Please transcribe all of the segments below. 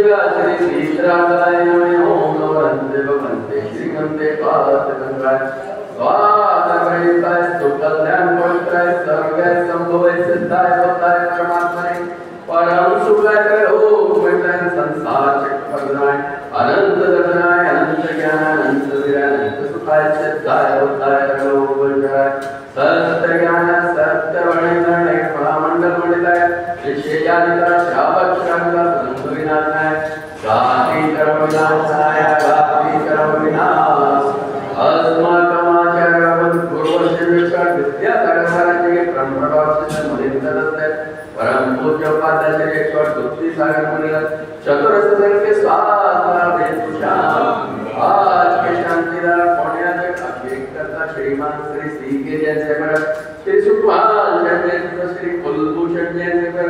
श्री शीतलाय नमः ओम नवरंते भवन्ते श्रीगंधे पातगंगाय स्वादग्रहिताय सुकल्याण पवित्राय सर्वे संभवे सिद्धाय होताय परमात्मने परम सुखाय ओम वैताय संसार चक्रवर्तीनाय अनंत दर्शनाय अनंत ज्ञान अनंत विराय अनंत सुखाय सिद्धाय होताय ओम वैताय सत्य ज्ञान सत्य वर्णिताय महामंडल मंडिताय विशेषाधिकार श्रावक श्रावक संविनाशाय गाति कर्म विनाशाय गाति कर्म विनाश अस्माकमाचार्यवत् पूर्वश्रेष्ठ विद्यासागरमहाराज ब्रह्मवासिष्ठ मुनीन्द्रदत्त परम पूज्य उपाध्याय श्री दुप्ति सागर मुनिरत्न चतुरस्र के स्वाहा वेदुषाम आज के शांतिदार पुण्याजक अभिकर्ता श्रीमान श्री सी के जैसे श्री सुखपाल जैसे श्री कुलभूषण जैसे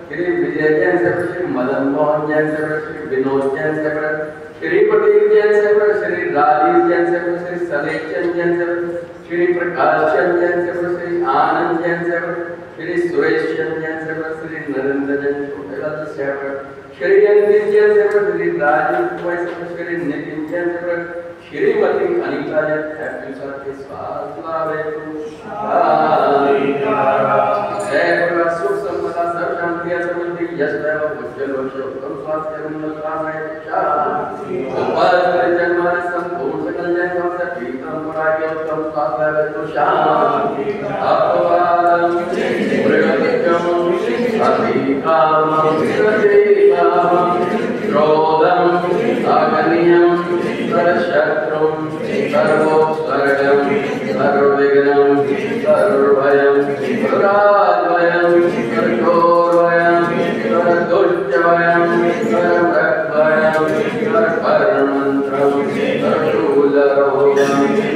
श्री विजय जैसे श्री मदन मोहन जैसे श्री विनोद जैसे श्री प्रदीप जैसे श्री राजीव जैसे श्री सलेचन जैसे श्री प्रकाश चंद जैसे श्री आनंद जैसे श्री सुरेश चंद जैसे श्री नरेंद्र जैसे श्री अंकित जैसे श्री राजीव वैसे श्री नितिन जैसे श्रीमती अनीता जैसे के स्वास्थ्य सुख संपदा सर्व शांति समृद्धि यश वैभव उज्जवल भविष्य उत्तम स्वास्थ्य मंगल कामना शांति उपस्थित जन्मार संपूर्ण सकल जन समस्त प्रीतम पुराय उत्तम स्वास्थ्य तो शांति अपवादम प्रगतिकम अभिकामम विरतिकामम क्रोधम अगनियम सर्वशत्रुम सर्वोत्सर्गम सर्वविघ्नं सर्वभयं सर्वराजभयं सर्वघोरभयं सर्वदुष्टभयं सर्वमृग्भयं सर्वपरमन्त्रं सर्वशूलरोगं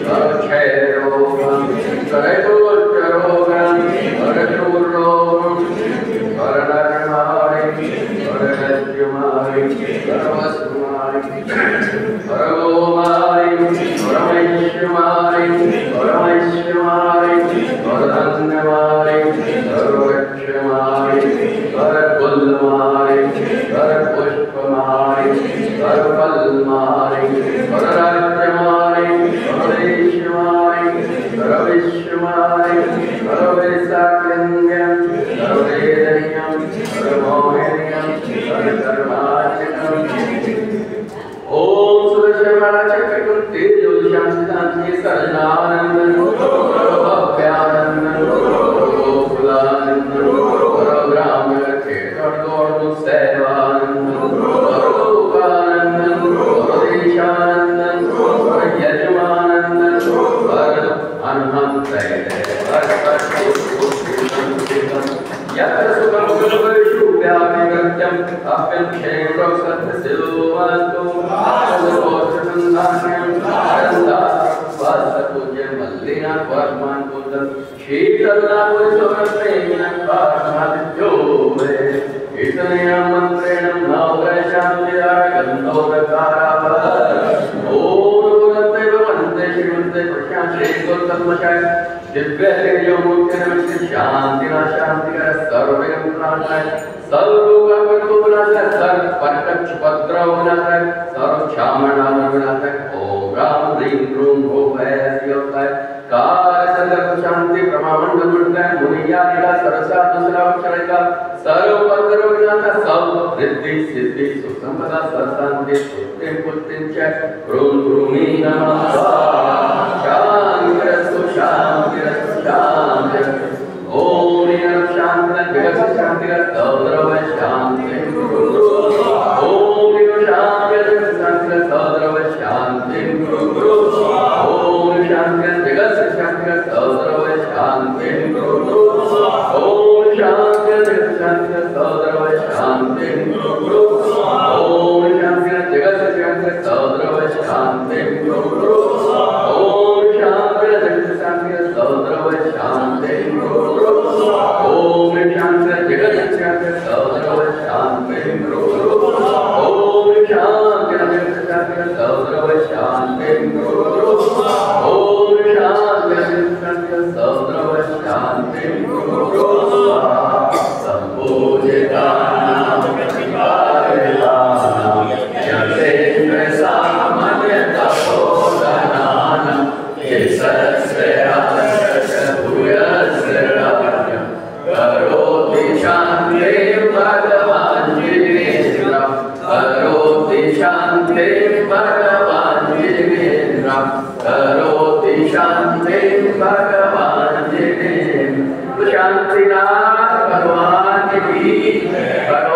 सर्वक्षयरोगं सर्वदुष्टरोगं सर्वशूलरोगं सर्वनरमारि सर्वगज्जमारि सर्वसुमारि सर्वोमारि परमेश्वराय परमेश्वराय परधन्यवाय सर्वक्षमाय सर्वकुलमाय सर्वपुष्पमाय सर्वफलमाय सर्वराज्यमाय सर्वदेशमाय सर्वविश्वमाय सर्वविशाखलिङ्गं सर्ववेदनीयं सर्वमोहनीयं सर्वकर्माच्युतं ओम सुरशर्मणा चक्रकुंती ज्योतिषांति सर्वनानंदन भव्यानंदन गोकुलानंदन परब्रह्म खेतोर्दो सेवानंदन परलोकानंदन परदेशानंदन यजमानंदन पर अनहंतय यत्र सुखं सुखं व्यापिकृत्यं अप्यं क्षेत्रं सत्यसिलोवास्तो आलोचनन्दान्यं आनन्दास्वास्तपूज्यं मल्लिना वर्मान् कुन्दं शीतलनापुरसोरप्रेमिणं पारमादित्यो मे कीर्तनया मन्त्रेण नवग्रहशान्तिदाय गन्धोदकाराभर ॐ गुरुदेव वन्दे श्रीमन्ते प्रशान्ते गोत्तमशाय दिव्य तेजोमूर्तिर्मस्ति शांतिना शांतिकर सर्वविघ्ननाशाय सर्वलोकविनाशाय सर्वपत्रक्षपत्रविनाशाय सर्वक्षामणाविनाशाय ओम राम ह्रीं क्रूं भूभयस्योताय कारसर्व शांति ब्रह्मांड मंडल मुनियादिका सरसा दूसरा अक्षरिका सर्वपत्रविनाशाय सर्ववृद्धि सिद्धि सुख संपदा सर्वशांति पुत्तिं पुत्तिं च क्रूं क्रूमी नमः शांतिरस्तु शांतिरस्तु शांति ओम शांति शांति